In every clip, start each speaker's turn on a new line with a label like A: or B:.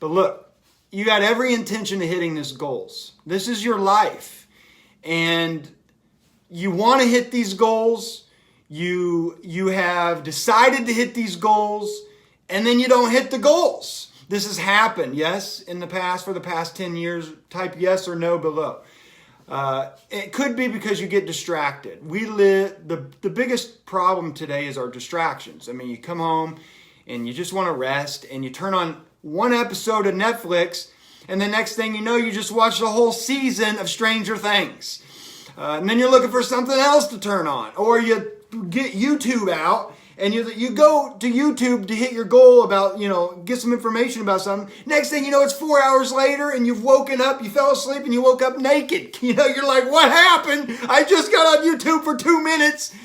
A: But look, you got every intention of hitting these goals. This is your life. And you want to hit these goals. You have decided to hit these goals, and then you don't hit the goals. This has happened, yes, in the past, for the past 10 years. Type yes or no below. It could be because you get distracted. The biggest problem today is our distractions. I mean, you come home and you just want to rest, and you turn on one episode of Netflix, and the next thing you know, you just watch the whole season of Stranger Things. And then you're looking for something else to turn on. Or you get YouTube out, and you go to YouTube to hit your goal about, get some information about something. Next thing you know, it's 4 hours later, and you've woken up, you fell asleep, and you woke up naked. You're like, what happened? I just got on YouTube for 2 minutes.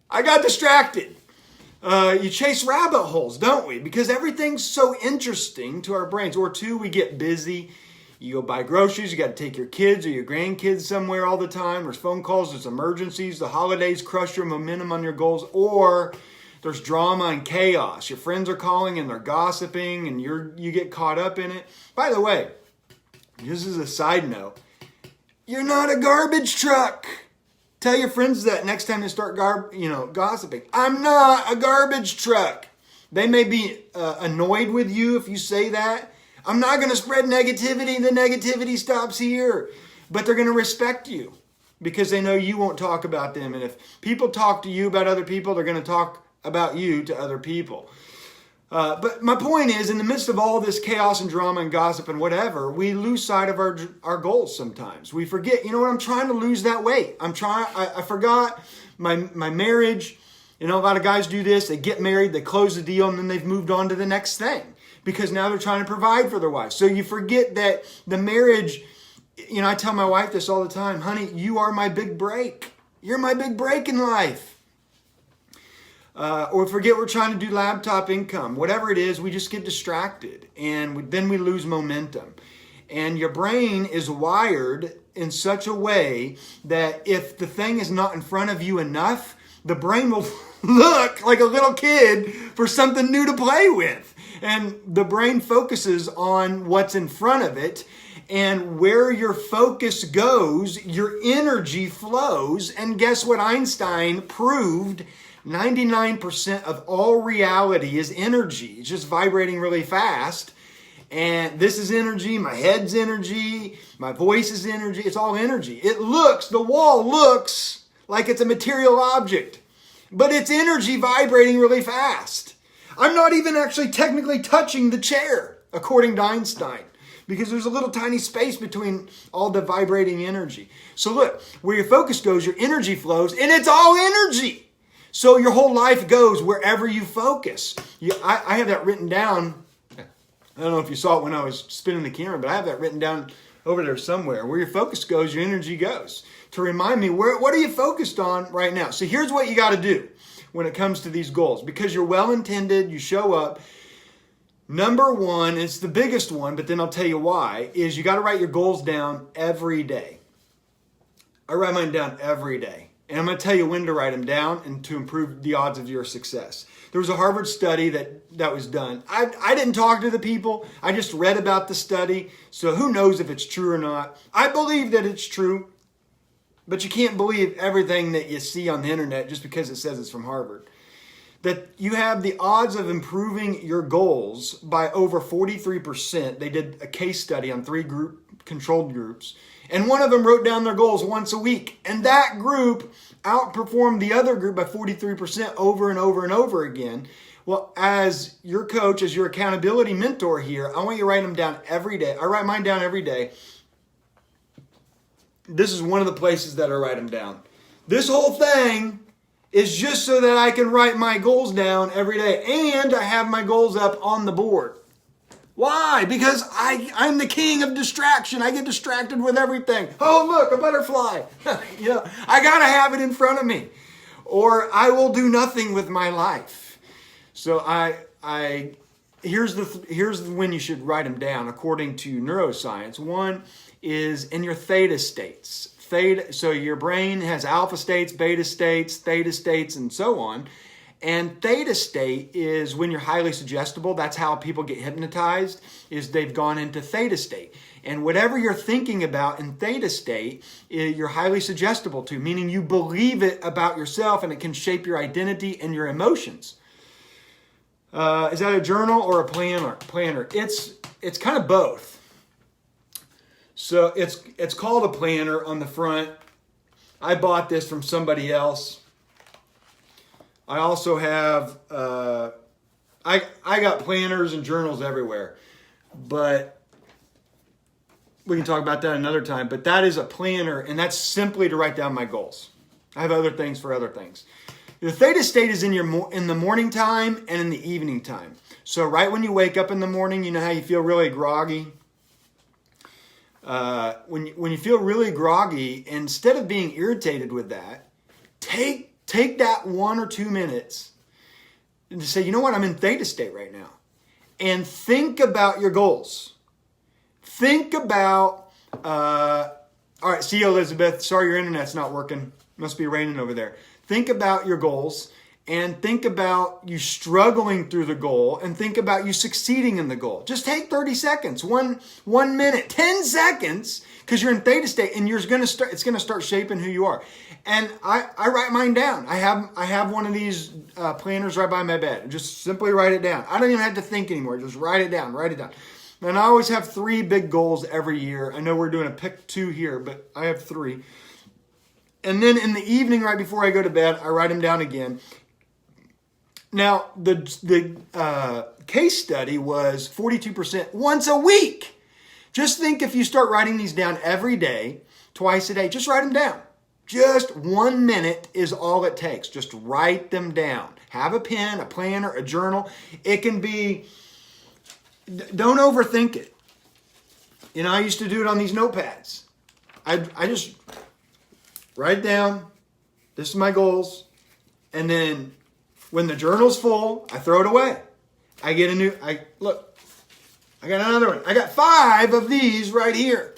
A: I got distracted. You chase rabbit holes, don't we? Because everything's so interesting to our brains. Or two, we get busy. You go buy groceries, you got to take your kids or your grandkids somewhere all the time. There's phone calls, there's emergencies. The holidays crush your momentum on your goals. Or there's drama and chaos. Your friends are calling and they're gossiping, and you get caught up in it. By the way, just as a side note, you're not a garbage truck. Tell your friends that next time they start gossiping. I'm not a garbage truck. They may be annoyed with you if you say that. I'm not going to spread negativity. The negativity stops here. But they're going to respect you because they know you won't talk about them. And if people talk to you about other people, they're going to talk about you to other people. But my point is, in the midst of all this chaos and drama and gossip and whatever, we lose sight of our goals sometimes. We forget, I'm trying to lose that weight. I forgot my marriage. A lot of guys do this. They get married, they close the deal, and then they've moved on to the next thing because now they're trying to provide for their wife. So you forget that the marriage, I tell my wife this all the time, honey, you are my big break. You're my big break in life. Or forget we're trying to do laptop income. Whatever it is, we just get distracted, and then we lose momentum. And your brain is wired in such a way that if the thing is not in front of you enough, the brain will look like a little kid for something new to play with. And the brain focuses on what's in front of it. And where your focus goes, your energy flows. And guess what Einstein proved? 99% of all reality is energy. It's just vibrating really fast. And this is energy. My head's energy. My voice is energy. It's all energy. The wall looks like it's a material object, but it's energy vibrating really fast. I'm not even actually technically touching the chair, according to Einstein, because there's a little tiny space between all the vibrating energy. So look, where your focus goes, your energy flows, and it's all energy. So your whole life goes wherever you focus. I have that written down. I don't know if you saw it when I was spinning the camera, but I have that written down over there somewhere. Where your focus goes, your energy goes. To remind me, what are you focused on right now? So here's what you got to do when it comes to these goals. Because you're well-intended, you show up. Number one, it's the biggest one, but then I'll tell you why, is you got to write your goals down every day. I write mine down every day. And I'm going to tell you when to write them down and to improve the odds of your success. There was a Harvard study that was done. I didn't talk to the people. I just read about the study. So who knows if it's true or not. I believe that it's true. But you can't believe everything that you see on the internet just because it says it's from Harvard. That you have the odds of improving your goals by over 43%. They did a case study on 3 controlled groups. And one of them wrote down their goals once a week. And that group outperformed the other group by 43% over and over and over again. Well, as your coach, as your accountability mentor here, I want you to write them down every day. I write mine down every day. This is one of the places that I write them down. This whole thing is just so that I can write my goals down every day. And I have my goals up on the board. Why? Because I'm the king of distraction. I get distracted with everything. Oh, look, a butterfly. I got to have it in front of me, or I will do nothing with my life. So here's when you should write them down according to neuroscience. One is in your theta states. So your brain has alpha states, beta states, theta states, and so on. And theta state is when you're highly suggestible. That's how people get hypnotized, is they've gone into theta state. And whatever you're thinking about in theta state, you're highly suggestible to, meaning you believe it about yourself and it can shape your identity and your emotions. Is that a journal or a planner? It's kind of both. So it's called a planner on the front. I bought this from somebody else. I also have, I got planners and journals everywhere, but we can talk about that another time. But that is a planner, and that's simply to write down my goals. I have other things for other things. The theta state is in the morning time and in the evening time. So right when you wake up in the morning, you know how you feel really groggy? When you feel really groggy, instead of being irritated with that, take that 1 or 2 minutes and to say, you know what, I'm in theta state right now. And think about your goals. Think about, all right, see you, Elizabeth. Sorry your internet's not working. Must be raining over there. Think about your goals and think about you struggling through the goal and think about you succeeding in the goal. Just take 30 seconds, one minute, 10 seconds, because you're in theta state and it's going to start shaping who you are. And I write mine down. I have one of these planners right by my bed. Just simply write it down. I don't even have to think anymore. Just write it down. And I always have 3 big goals every year. I know we're doing a pick 2 here, but I have 3. And then in the evening, right before I go to bed, I write them down again. Now, the case study was 42% once a week. Just think if you start writing these down every day, twice a day, just write them down. Just 1 minute is all it takes. Just write them down. Have a pen, a planner, a journal. It can be, don't overthink it. You know, I used to do it on these notepads. I just write down, this is my goals, and then when the journal's full, I throw it away. I got another one. I got 5 of these right here.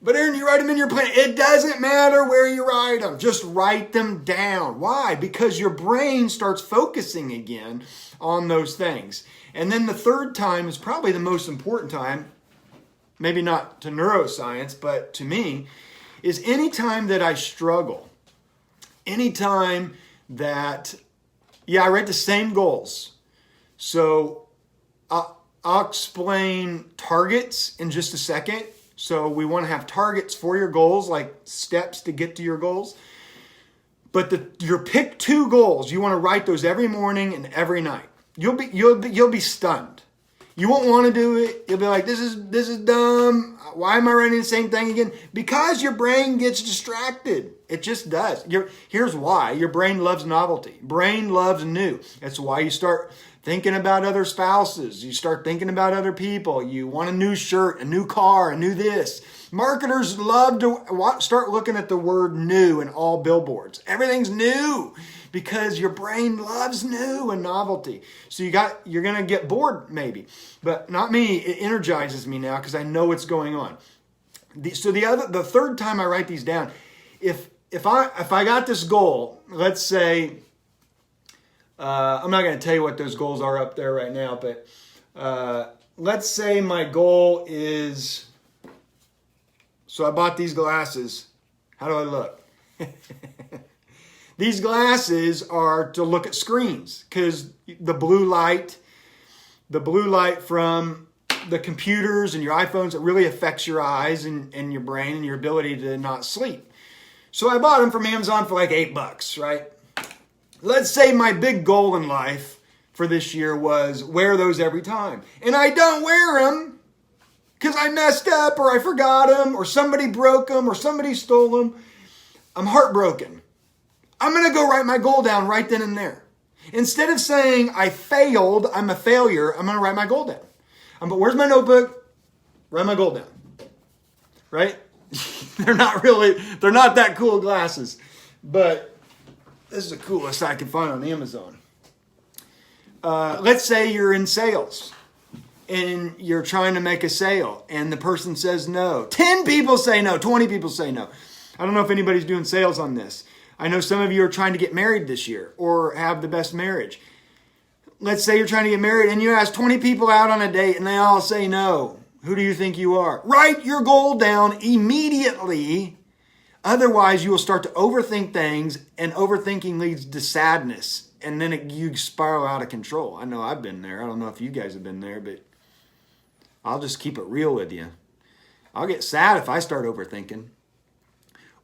A: But Aaron, you write them in your plan. It doesn't matter where you write them. Just write them down. Why? Because your brain starts focusing again on those things. And then the third time is probably the most important time, maybe not to neuroscience, but to me, is any time that I struggle, any time that, I write the same goals. So I'll explain targets in just a second. So we want to have targets for your goals, like steps to get to your goals. But your pick 2 goals, you want to write those every morning and every night. You'll be stunned. You won't want to do it. You'll be like, this is dumb. Why am I writing the same thing again? Because your brain gets distracted. It just does. Here's why. Your brain loves novelty. Brain loves new. That's why you start thinking about other spouses. You start thinking about other people. You want a new shirt, a new car, a new this. Marketers love to start looking at the word new in all billboards. Everything's new because your brain loves new and novelty. So you're going to get bored maybe, but not me. It energizes me now because I know what's going on. The third time I write these down, if I got this goal, let's say, I'm not going to tell you what those goals are up there right now, but let's say my goal is, so I bought these glasses. How do I look? These glasses are to look at screens because the blue light from the computers and your iPhones, it really affects your eyes and your brain and your ability to not sleep. So I bought them from Amazon for like $8, right? Let's say my big goal in life for this year was wear those every time. And I don't wear them because I messed up or I forgot them or somebody broke them or somebody stole them. I'm heartbroken. I'm going to go write my goal down right then and there. Instead of saying I failed, I'm a failure, I'm going to write my goal down. But where's my notebook? Write my goal down. Right? They're not that cool glasses. But this is the coolest I can find on Amazon. Let's say you're in sales and you're trying to make a sale and the person says no. 10 people say no. 20 people say no. I don't know if anybody's doing sales on this. I know some of you are trying to get married this year or have the best marriage. Let's say you're trying to get married and you ask 20 people out on a date and they all say no. Who do you think you are? Write your goal down immediately. Otherwise, you will start to overthink things, and overthinking leads to sadness. And then you spiral out of control. I know I've been there. I don't know if you guys have been there, but I'll just keep it real with you. I'll get sad if I start overthinking.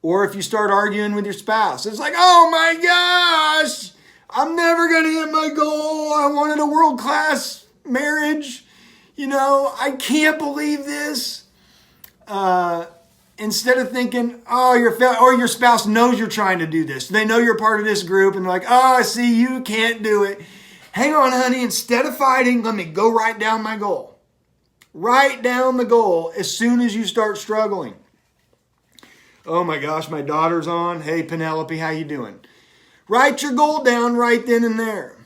A: Or if you start arguing with your spouse. It's like, oh my gosh, I'm never going to hit my goal. I wanted a world-class marriage. I can't believe this. Instead of thinking, oh, your spouse knows you're trying to do this. They know you're part of this group and they're like, oh, I see you can't do it. Hang on, honey. Instead of fighting, let me go write down my goal. Write down the goal as soon as you start struggling. Oh my gosh, my daughter's on. Hey, Penelope, how you doing? Write your goal down right then and there.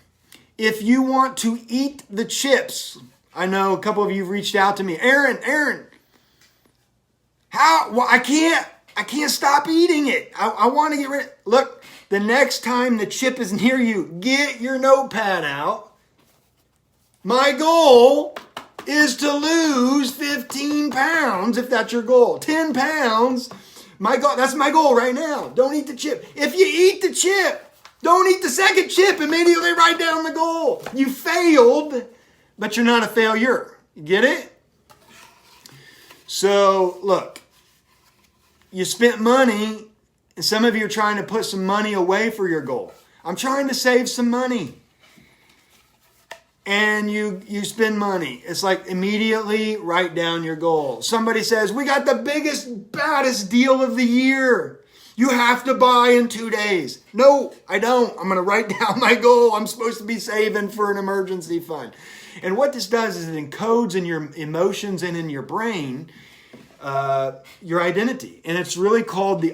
A: If you want to eat the chips, I know a couple of you have reached out to me. Aaron, how? Well, I can't stop eating it. I want to get rid of it. Look, the next time the chip is near you, get your notepad out. My goal is to lose 15 pounds, if that's your goal. 10 pounds. That's my goal right now. Don't eat the chip. If you eat the chip, don't eat the second chip. Immediately write down the goal. You failed, but you're not a failure. You get it? So, look, you spent money, and some of you are trying to put some money away for your goal. I'm trying to save some money. And you spend money. It's like immediately write down your goal. Somebody says, we got the biggest, baddest deal of the year. You have to buy in 2 days. No, I don't. I'm going to write down my goal. I'm supposed to be saving for an emergency fund. And what this does is it encodes in your emotions and in your brain your identity. And it's really called the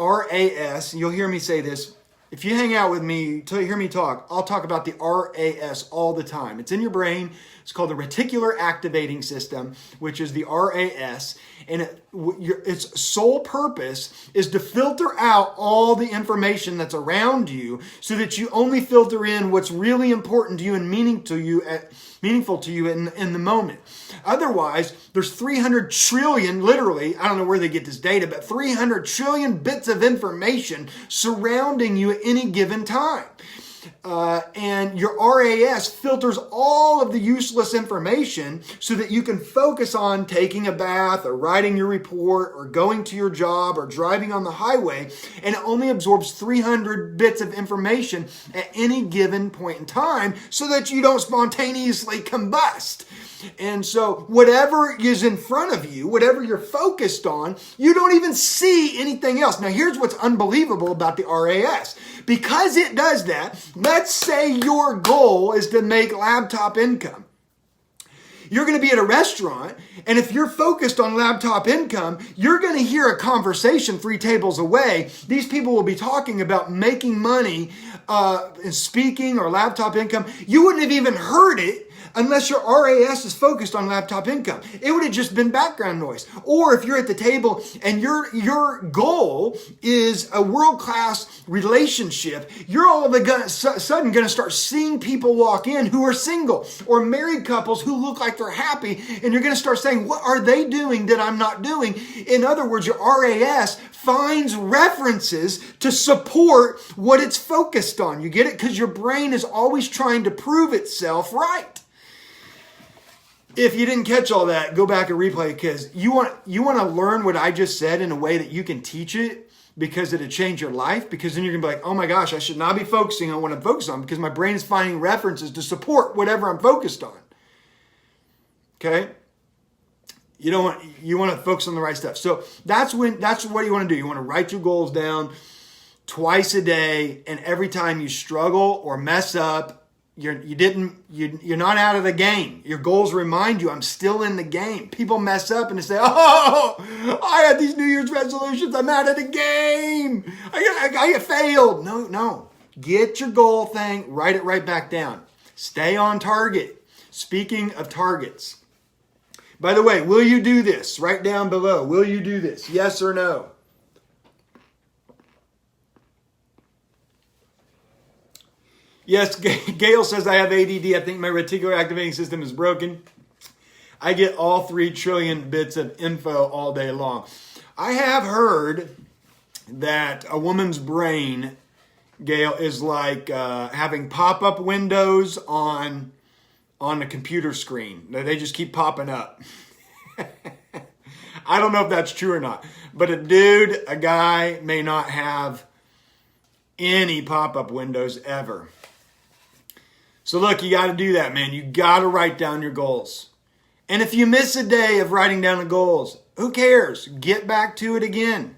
A: RAS. You'll hear me say this. If you hang out with me, till you hear me talk, I'll talk about the RAS all the time. It's in your brain. It's called the reticular activating system, which is the RAS. And its sole purpose is to filter out all the information that's around you so that you only filter in what's really important to you and meaningful to you in the moment. Otherwise, there's 300 trillion, literally, I don't know where they get this data, but 300 trillion bits of information surrounding you at any given time. And your RAS filters all of the useless information so that you can focus on taking a bath or writing your report or going to your job or driving on the highway, and it only absorbs 300 bits of information at any given point in time so that you don't spontaneously combust. And so whatever is in front of you, whatever you're focused on, you don't even see anything else. Now here's what's unbelievable about the RAS. Because it does that, let's say your goal is to make laptop income. You're going to be at a restaurant, and if you're focused on laptop income, you're going to hear a conversation 3 tables away. These people will be talking about making money and speaking or laptop income. You wouldn't have even heard it unless your RAS is focused on laptop income. It would have just been background noise. Or if you're at the table and your goal is a world-class relationship, you're all of a sudden going to start seeing people walk in who are single or married couples who look like they're happy, and you're going to start saying, what are they doing that I'm not doing? In other words, your RAS finds references to support what it's focused on. You get it? Because your brain is always trying to prove itself right. If you didn't catch all that, go back and replay, because you want to learn what I just said in a way that you can teach it, because it'll change your life. Because then you're going to be like, oh my gosh, I should not be focusing on what I'm focused on, because my brain is finding references to support whatever I'm focused on. Okay? You want to focus on the right stuff. So that's what you want to do. You want to write your goals down twice a day, and every time you struggle or mess up, you're not out of the game. Your goals remind you, I'm still in the game. People mess up and they say, oh, I had these New Year's resolutions. I'm out of the game. I failed. No. Get your goal thing, write it right back down. Stay on target. Speaking of targets. By the way, will you do this? Write down below. Will you do this? Yes or no? Yes, Gail says I have ADD. I think my reticular activating system is broken. I get all 3 trillion bits of info all day long. I have heard that a woman's brain, Gail, is like having pop-up windows on the computer screen. They just keep popping up. I don't know if that's true or not. But a guy may not have any pop-up windows ever. So look, you got to do that, man. You got to write down your goals. And if you miss a day of writing down the goals, who cares? Get back to it again.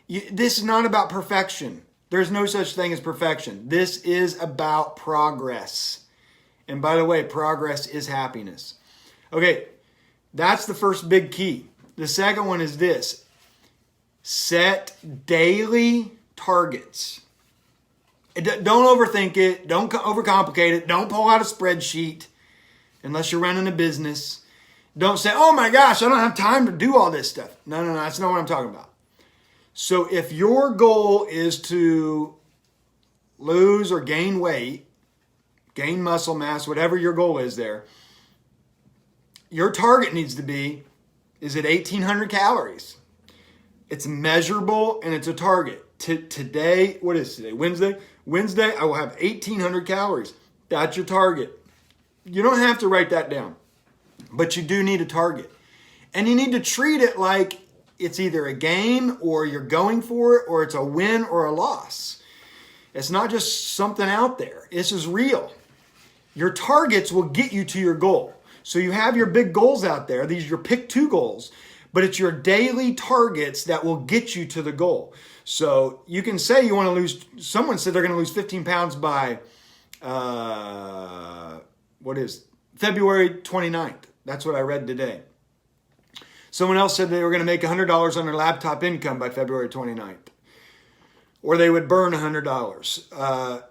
A: This is not about perfection. There's no such thing as perfection. This is about progress. And by the way, progress is happiness. Okay, that's the first big key. The second one is this. Set daily targets. Don't overthink it. Don't overcomplicate it. Don't pull out a spreadsheet unless you're running a business. Don't say, oh my gosh, I don't have time to do all this stuff. No, that's not what I'm talking about. So if your goal is to lose or gain weight, gain muscle mass, whatever your goal is there, your target needs to be, is it 1,800 calories? It's measurable and it's a target. Today, what is today? Wednesday? Wednesday, I will have 1,800 calories. That's your target. You don't have to write that down, but you do need a target. And you need to treat it like it's either a game or you're going for it or it's a win or a loss. It's not just something out there. This is real. Your targets will get you to your goal. So you have your big goals out there. These are your pick 2 goals, but it's your daily targets that will get you to the goal. So you can say you want to lose, someone said they're going to lose 15 pounds by, February 29th. That's what I read today. Someone else said they were going to make $100 on their laptop income by February 29th. Or they would burn $100.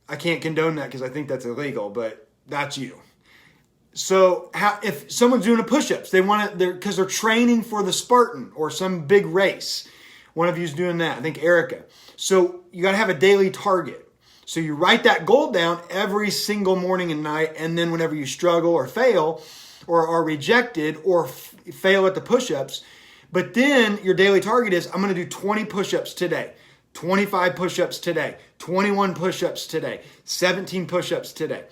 A: I can't condone that because I think that's illegal, but that's you. So if someone's doing a push-ups, they want to, because they're training for the Spartan or some big race. One of you is doing that. I think Erica. So you got to have a daily target. So you write that goal down every single morning and night, and then whenever you struggle or fail or are rejected or fail at the push-ups, but then your daily target is, I'm going to do 20 push-ups today, 25 push-ups today, 21 push-ups today, 17 push-ups today.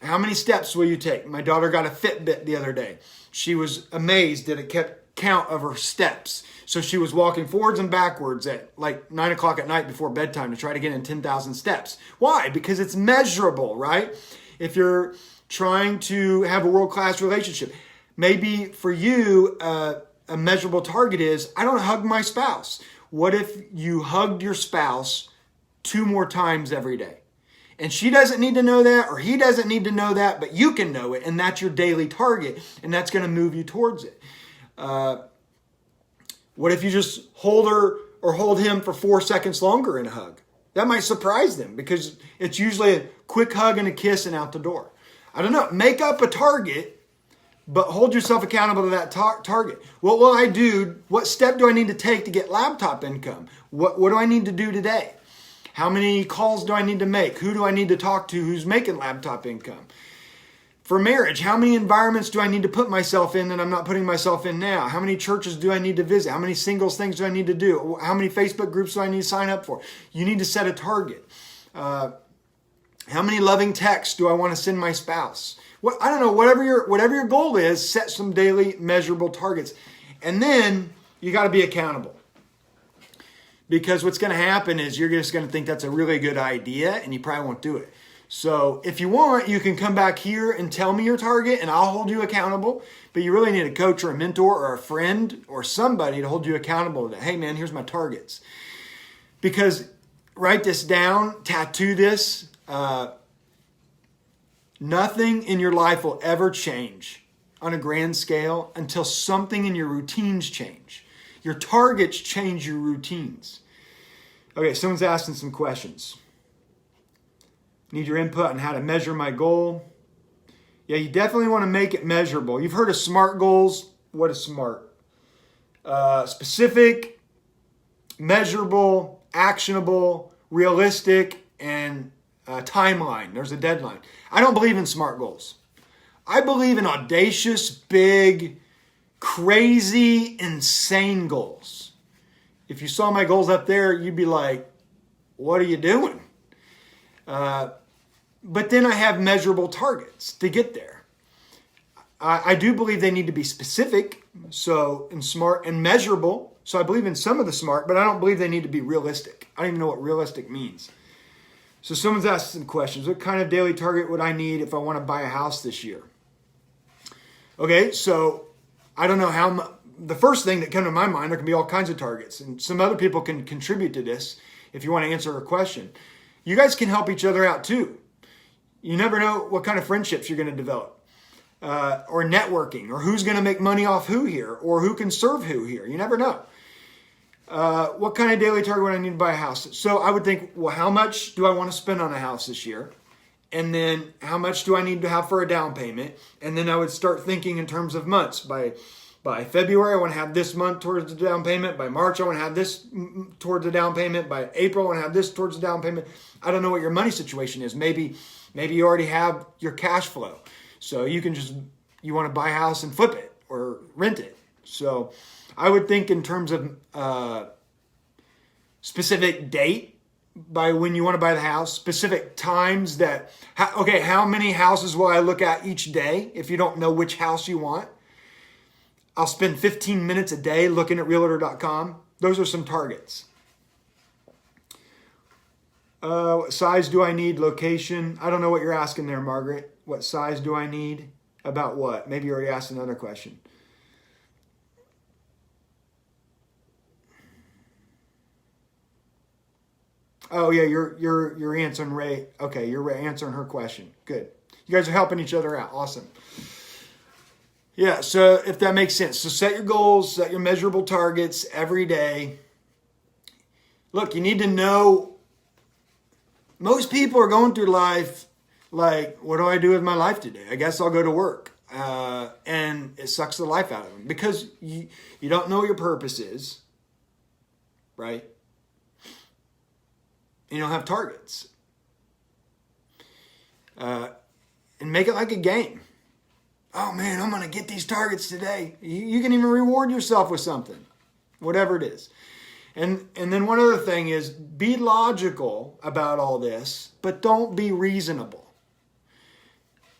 A: How many steps will you take? My daughter got a Fitbit the other day. She was amazed that it kept count of her steps. So she was walking forwards and backwards at like 9 o'clock at night before bedtime to try to get in 10,000 steps. Why? Because it's measurable, right? If you're trying to have a world-class relationship, maybe for you, a measurable target is, I don't hug my spouse. What if you hugged your spouse 2 more times every day? And she doesn't need to know that, or he doesn't need to know that, but you can know it, and that's your daily target, and that's going to move you towards it. What if you just hold her or hold him for 4 seconds longer in a hug? That might surprise them because it's usually a quick hug and a kiss and out the door. I don't know. Make up a target, but hold yourself accountable to that target. What will I do? What step do I need to take to get laptop income? What do I need to do today? How many calls do I need to make? Who do I need to talk to who's making laptop income? For marriage, how many environments do I need to put myself in that I'm not putting myself in now? How many churches do I need to visit? How many singles things do I need to do? How many Facebook groups do I need to sign up for? You need to set a target. How many loving texts do I want to send my spouse? I don't know, whatever your goal is, set some daily measurable targets. And then you got to be accountable. Because what's going to happen is you're just going to think that's a really good idea and you probably won't do it. So if you want, you can come back here and tell me your target and I'll hold you accountable. But you really need a coach or a mentor or a friend or somebody to hold you accountable to that. Hey man, here's my targets. Because write this down, tattoo this. Nothing in your life will ever change on a grand scale until something in your routines change. Your targets change your routines. Okay, someone's asking some questions. Need your input on how to measure my goal. Yeah, you definitely want to make it measurable. You've heard of SMART goals. What is SMART? Specific, measurable, actionable, realistic, and timeline. There's a deadline. I don't believe in SMART goals. I believe in audacious, big, crazy, insane goals. If you saw my goals up there, you'd be like, what are you doing? But then I have measurable targets to get there. I do believe they need to be specific, and SMART and measurable. So I believe in some of the SMART, but I don't believe they need to be realistic. I don't even know what realistic means. So someone's asked some questions. What kind of daily target would I need if I want to buy a house this year? Okay, so I don't know how the first thing that comes to my mind, there can be all kinds of targets. And some other people can contribute to this if you want to answer a question. You guys can help each other out too. You never know what kind of friendships you're going to develop. Or networking, or who's going to make money off who here, or who can serve who here. You never know. What kind of daily target would I need to buy a house? So I would think, well, how much do I want to spend on a house this year? And then how much do I need to have for a down payment? And then I would start thinking in terms of months. By February, I want to have this month towards the down payment. By March, I want to have this towards the down payment. By April, I want to have this towards the down payment. I don't know what your money situation is. Maybe you already have your cash flow. So you want to buy a house and flip it or rent it. So I would think in terms of specific date by when you want to buy the house, specific times how many houses will I look at each day if you don't know which house you want? I'll spend 15 minutes a day looking at realtor.com. Those are some targets. What size do I need? Location. I don't know what you're asking there, Margaret. What size do I need? About what? Maybe you already asked another question. Oh yeah, you're answering Ray. Okay, you're answering her question. Good. You guys are helping each other out. Awesome. Yeah, so if that makes sense. So set your goals, set your measurable targets every day. Look, you need to know, most people are going through life like, what do I do with my life today? I guess I'll go to work. And it sucks the life out of them because you don't know what your purpose is, right? You don't have targets. And make it like a game. Oh man, I'm going to get these targets today. You can even reward yourself with something, whatever it is. And then one other thing is be logical about all this, but don't be reasonable.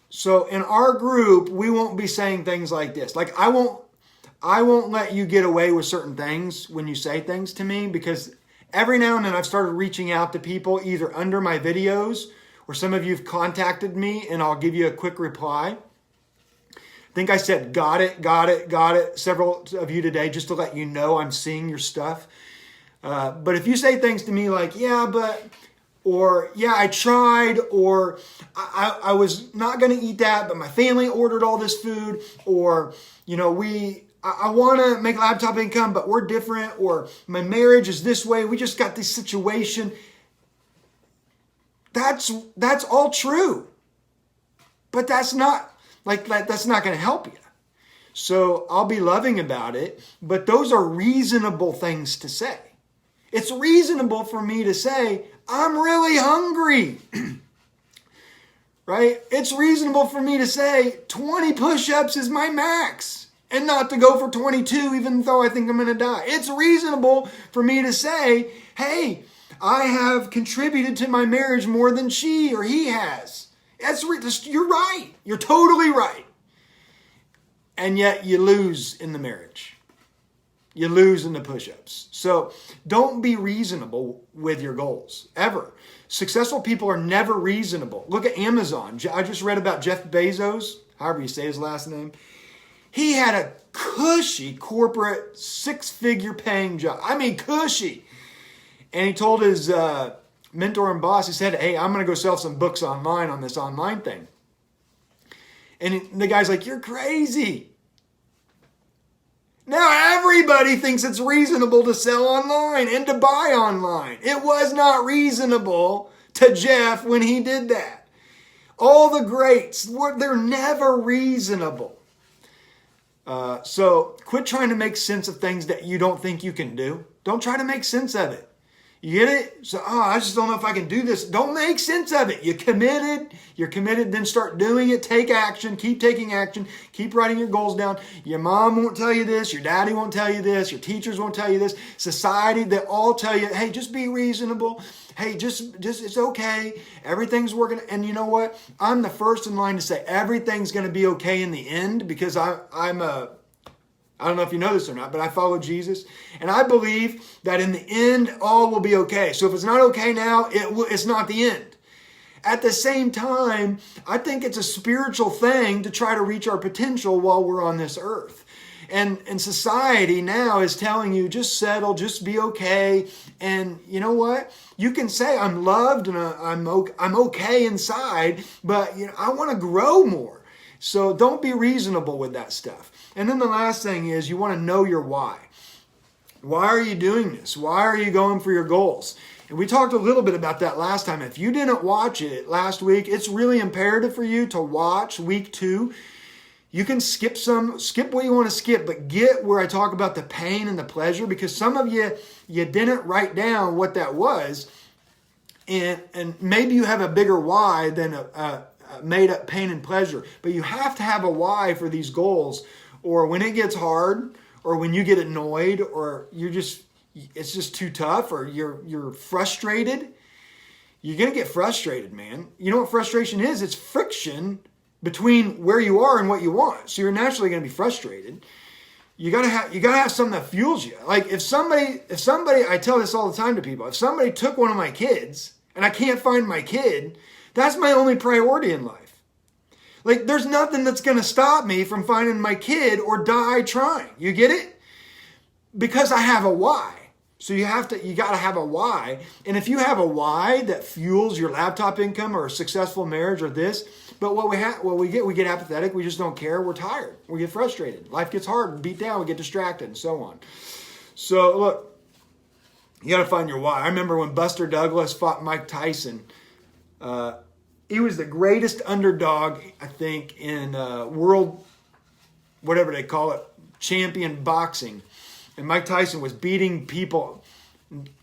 A: So in our group, we won't be saying things like this. Like I won't let you get away with certain things when you say things to me, because every now and then I've started reaching out to people either under my videos or some of you have contacted me and I'll give you a quick reply. I think I said, got it, several of you today, just to let you know I'm seeing your stuff. But if you say things to me like, yeah, but, or yeah, I tried, or I was not going to eat that, but my family ordered all this food, or, you know, I want to make laptop income, but we're different, or my marriage is this way, we just got this situation. That's all true. But that's not going to help you. So I'll be loving about it, but those are reasonable things to say. It's reasonable for me to say, I'm really hungry, right? It's reasonable for me to say 20 push-ups is my max and not to go for 22 even though I think I'm going to die. It's reasonable for me to say, hey, I have contributed to my marriage more than she or he has. You're right. You're totally right. And yet you lose in the marriage. You lose in the push-ups. So don't be reasonable with your goals, ever. Successful people are never reasonable. Look at Amazon. I just read about Jeff Bezos, however you say his last name. He had a cushy corporate 6-figure paying job. I mean, cushy. And he told his mentor and boss, he said, hey, I'm going to go sell some books online on this online thing. And the guy's like, you're crazy. Now everybody thinks it's reasonable to sell online and to buy online. It was not reasonable to Jeff when he did that. All the greats, they're never reasonable. So quit trying to make sense of things that you don't think you can do. Don't try to make sense of it. You get it? So, I just don't know if I can do this. Don't make sense of it. You're committed, then start doing it. Take action. Keep taking action. Keep writing your goals down. Your mom won't tell you this. Your daddy won't tell you this. Your teachers won't tell you this. Society, they all tell you, hey, just be reasonable. Hey, just it's okay. Everything's working. And you know what? I'm the first in line to say everything's going to be okay in the end, because I don't know if you know this or not, but I follow Jesus. And I believe that in the end, all will be okay. So if it's not okay now, it's not the end. At the same time, I think it's a spiritual thing to try to reach our potential while we're on this earth. And society now is telling you, just settle, just be okay. And you know what? You can say, I'm loved and I'm okay inside, but I want to grow more. So don't be reasonable with that stuff. And then the last thing is, you want to know your why. Why are you doing this? Why are you going for your goals? And we talked a little bit about that last time. If you didn't watch it last week, it's really imperative for you to watch week 2. You can skip what you want to skip, but get where I talk about the pain and the pleasure, because some of you didn't write down what that was. And maybe you have a bigger why than a made up pain and pleasure. But you have to have a why for these goals, or when it gets hard, or when you get annoyed, or it's just too tough, or you're frustrated. You're going to get frustrated, man. You know what frustration is? It's friction between where you are and what you want. So you're naturally going to be frustrated. You gotta have something that fuels you. Like if somebody, I tell this all the time to people, if somebody took one of my kids and I can't find my kid, that's my only priority in life. Like there's nothing that's going to stop me from finding my kid or die trying. You get it? Because I have a why. So you got to have a why. And if you have a why that fuels your laptop income or a successful marriage or this, but we get apathetic. We just don't care. We're tired. We get frustrated. Life gets hard, beat down. We get distracted and so on. So look, you got to find your why. I remember when Buster Douglas fought Mike Tyson. He was the greatest underdog, I think, in world, whatever they call it, champion boxing. And Mike Tyson was beating people,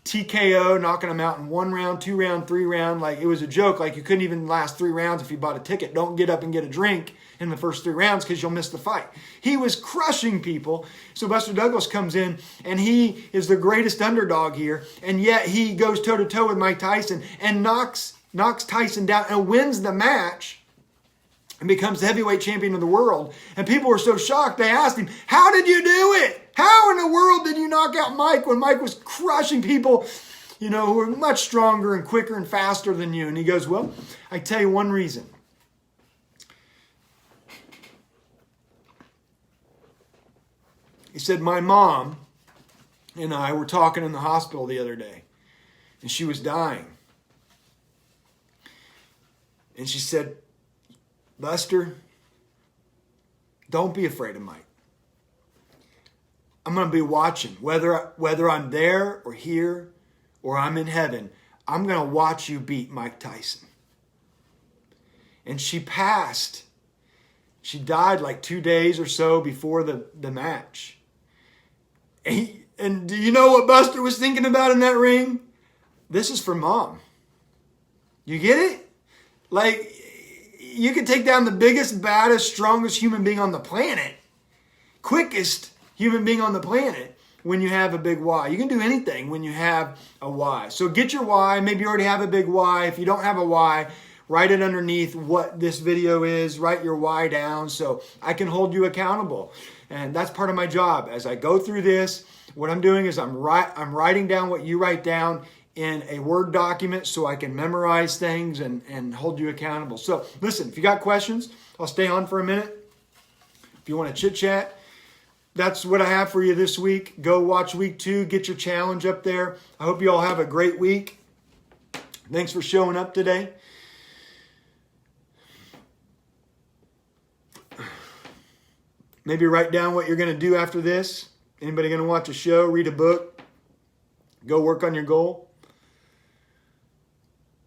A: TKO, knocking them out in 1 round, 2 round, 3 round. Like it was a joke. Like you couldn't even last 3 rounds if you bought a ticket. Don't get up and get a drink in the first 3 rounds because you'll miss the fight. He was crushing people. So Buster Douglas comes in and he is the greatest underdog here. And yet he goes toe to toe with Mike Tyson and knocks Tyson down and wins the match and becomes the heavyweight champion of the world. And people were so shocked, they asked him, how did you do it? How in the world did you knock out Mike when Mike was crushing people, who were much stronger and quicker and faster than you? And he goes, well, I tell you one reason. He said, my mom and I were talking in the hospital the other day, and she was dying. And she said, Buster, don't be afraid of Mike. I'm going to be watching. Whether I'm there or here or I'm in heaven, I'm going to watch you beat Mike Tyson. And she passed. She died like 2 days or so before the match. And do you know what Buster was thinking about in that ring? This is for Mom. You get it? Like, you could take down the biggest, baddest, strongest human being on the planet, quickest human being on the planet, when you have a big why. You can do anything when you have a why. So get your why. Maybe you already have a big why. If you don't have a why, write it underneath what this video is. Write your why down so I can hold you accountable. And that's part of my job. As I go through this, what I'm doing is I'm writing down what you write down in a Word document so I can memorize things and hold you accountable. So listen, if you got questions, I'll stay on for a minute. If you want to chit chat, that's what I have for you this week. Go watch week 2. Get your challenge up there. I hope you all have a great week. Thanks for showing up today. Maybe write down what you're going to do after this. Anybody going to watch a show, read a book, go work on your goal?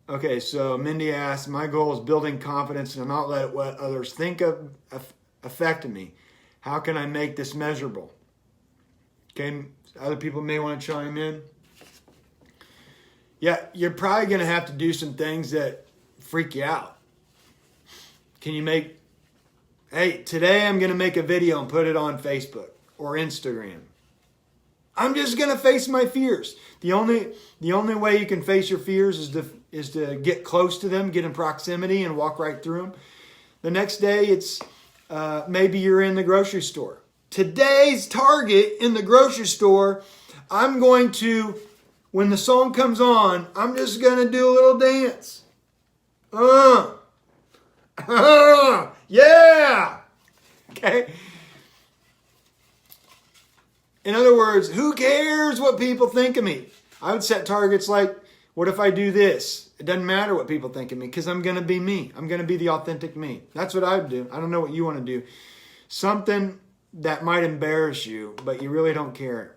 A: Okay, so Mindy asked, my goal is building confidence and not let what others think of affect me. How can I make this measurable? Okay, other people may want to chime in. Yeah, you're probably going to have to do some things that freak you out. Can you make, hey, today I'm going to make a video and put it on Facebook or Instagram. I'm just going to face my fears. The only way you can face your fears is to get close to them, get in proximity and walk right through them. The next day, it's maybe you're in the grocery store. Today's target in the grocery store, I'm going to, when the song comes on, I'm just going to do a little dance. Yeah! Okay? In other words, who cares what people think of me? I would set targets like, what if I do this? It doesn't matter what people think of me because I'm going to be me. I'm going to be the authentic me. That's what I would do. I don't know what you want to do. Something that might embarrass you, but you really don't care.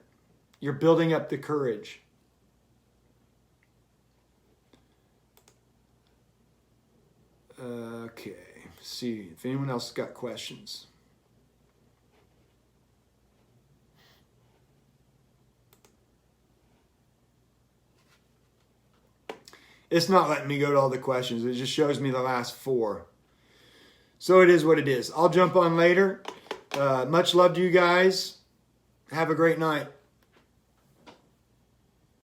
A: You're building up the courage. Okay. See if anyone else has got questions. It's not letting me go to all the questions. It just shows me the last 4. So it is what it is. I'll jump on later. Much love to you guys. Have a great night.